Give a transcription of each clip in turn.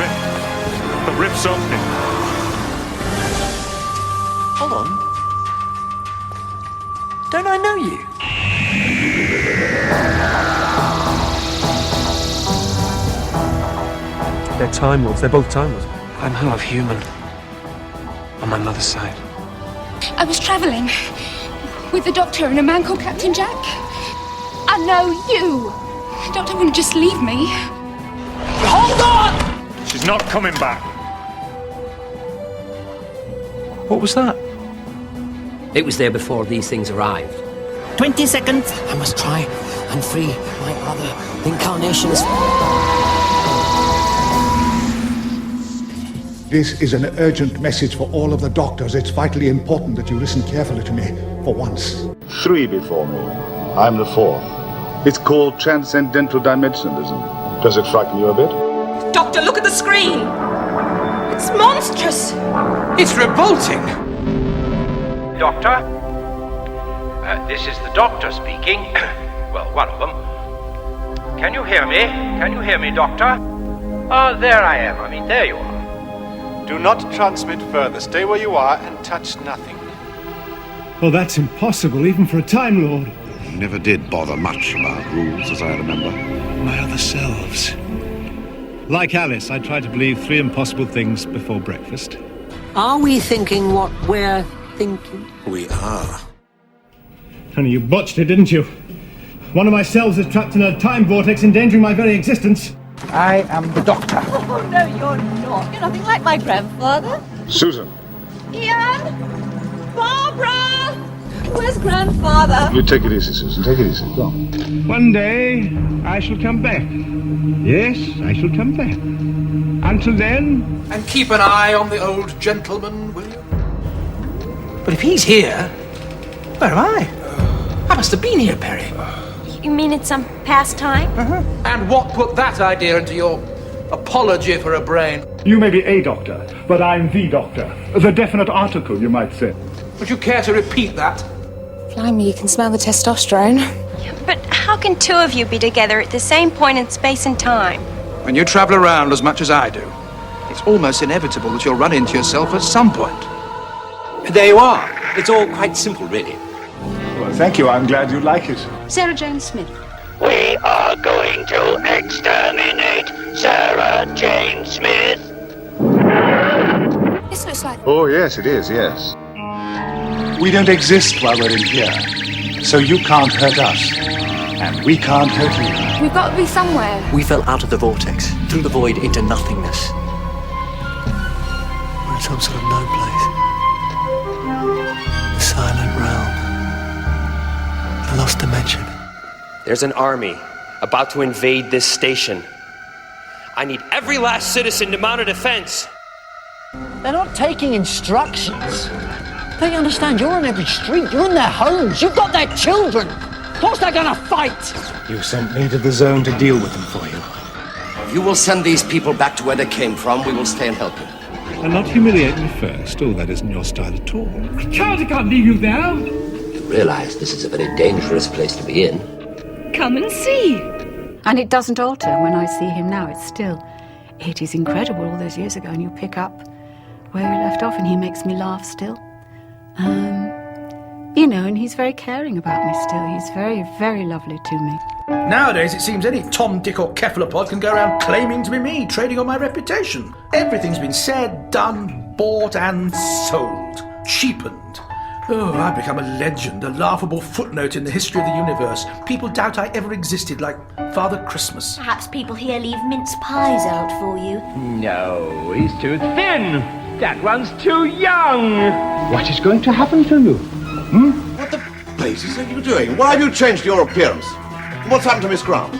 The rift's opening. Hold on. Don't I know you? They're Time Lords. They're both Time Lords. I'm half human. On my mother's side. I was travelling with the Doctor and a man called Captain Jack. I know you. Doctor wouldn't just leave me. Hold on! She's not coming back. What was that? It was there before these things arrived. 20 seconds. I must try and free my other incarnations. This is an urgent message for all of the doctors. It's vitally important that you listen carefully to me, for once. 3 before me. I'm the 4th. It's called transcendental dimensionalism. Does it frighten you a bit? Doctor, look at the screen. It's monstrous. It's revolting! Doctor? This is the Doctor speaking. Well, one of them. Can you hear me? Can you hear me, Doctor? Oh, there I am. I mean, there you are. Do not transmit further. Stay where you are and touch nothing. Well, that's impossible, even for a Time Lord. You never did bother much about rules, as I remember. My other selves. Like Alice, I try to believe 3 impossible things before breakfast. Are we thinking what we're thinking? We are. Honey, you botched it, didn't you? One of my selves is trapped in a time vortex, endangering my very existence. I am the Doctor. Oh, no, you're not. You're nothing like my grandfather. Susan. Ian! Barbara! Where's grandfather? You take it easy, Susan. Take it easy. Go on. One day, I shall come back. Yes, I shall come back. Until then... And keep an eye on the old gentleman, will you? But if he's here, where am I? I must have been here, Perry. You mean it's some past time? And what put that idea into your apology for a brain? You may be a doctor, but I'm the doctor. The definite article, you might say. Would you care to repeat that? Blimey, you can smell the testosterone. But how can 2 of you be together at the same point in space and time? When you travel around as much as I do, it's almost inevitable that you'll run into yourself at some point. There you are. It's all quite simple, really. Well, thank you. I'm glad you like it. Sarah Jane Smith. We are going to exterminate Sarah Jane Smith. This looks like... Oh, yes, it is, yes. We don't exist while we're in here, so you can't hurt us, and we can't hurt you. We've got to be somewhere. We fell out of the vortex, through the void into nothingness. We're in some sort of no place. The silent realm. The lost dimension. There's an army about to invade this station. I need every last citizen to mount a defense. They're not taking instructions. Don't you understand? You're on every street. You're in their homes. You've got their children. Of course they're gonna fight. You sent me to the zone to deal with them for you. You will send these people back to where they came from. We will stay and help you. And not humiliate me first. Oh, that isn't your style at all. I can't leave you there. You realize this is a very dangerous place to be in. Come and see. And it doesn't alter when I see him now. It's still... It is incredible all those years ago, and you pick up where we left off, and he makes me laugh still. You know, and he's very caring about me still. He's very, very lovely to me. Nowadays, it seems any Tom, Dick or cephalopod can go around claiming to be me, trading on my reputation. Everything's been said, done, bought and sold. Cheapened. Oh, I've become a legend, a laughable footnote in the history of the universe. People doubt I ever existed, like Father Christmas. Perhaps people here leave mince pies out for you. No, he's too thin. That one's too young. What is going to happen to you? What the blazes are you doing? Why have you changed your appearance? What's happened to Miss Grant?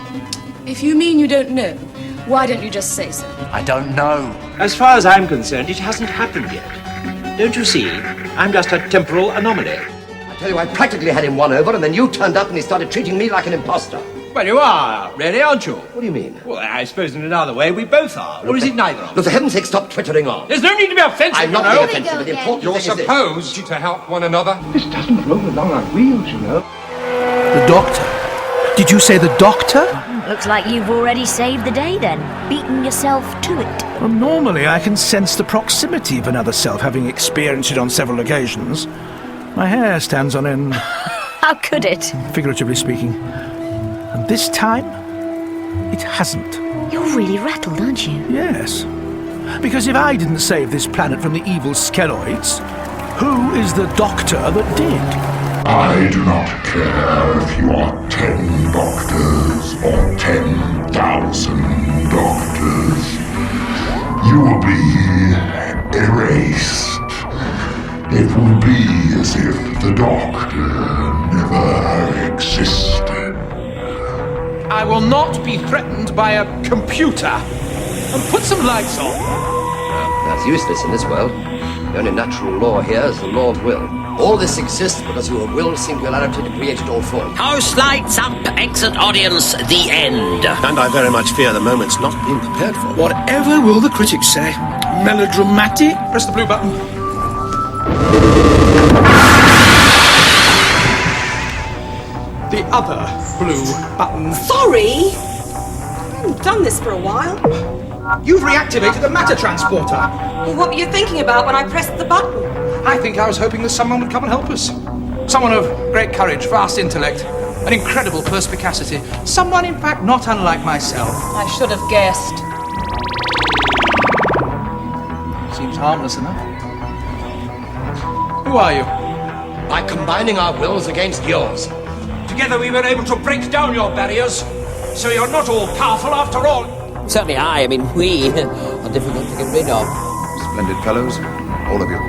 If you mean you don't know, why don't you just say so? I don't know. As far as I'm concerned, it hasn't happened yet. Don't you see? I'm just a temporal anomaly. I tell you, I practically had him won over, and then you turned up and he started treating me like an imposter. Well, you are, really, aren't you? What do you mean? Well, I suppose in another way we both are. Or is it neither of us? Look, for heaven's sake, stop twittering on. There's no need to be offensive, I'm not you know. being offensive, but the important You're thing is this. supposed to help one another. This doesn't roll along our wheels, you know. The Doctor? Did you say the Doctor? Looks like you've already saved the day then, beaten yourself to it. Well, normally I can sense the proximity of another self, having experienced it on several occasions. My hair stands on end. How could it? Figuratively speaking. And this time, it hasn't. You're really rattled, aren't you? Yes. Because if I didn't save this planet from the evil skeloids, who is the doctor that did? I do not care if you are 10 doctors or 10,000 doctors. You will be erased. It will be as if the Doctor never existed. I will not be threatened by a computer. And put some lights on. That's useless in this world. The only natural law here is the law of will. All this exists because your will singularity created all form. House lights up, exit audience, the end. And I very much fear the moment's not been prepared for. Whatever will the critics say? Melodramatic? Press the blue button. The other blue button. Sorry! I haven't done this for a while. You've reactivated the matter transporter. Well, what were you thinking about when I pressed the button? I think I was hoping that someone would come and help us. Someone of great courage, vast intellect, and incredible perspicacity. Someone, in fact, not unlike myself. I should have guessed. Seems harmless enough. Who are you? By combining our wills against yours. Together we were able to break down your barriers, so you're not all powerful after all. Certainly we are difficult to get rid of. Splendid fellows, all of you.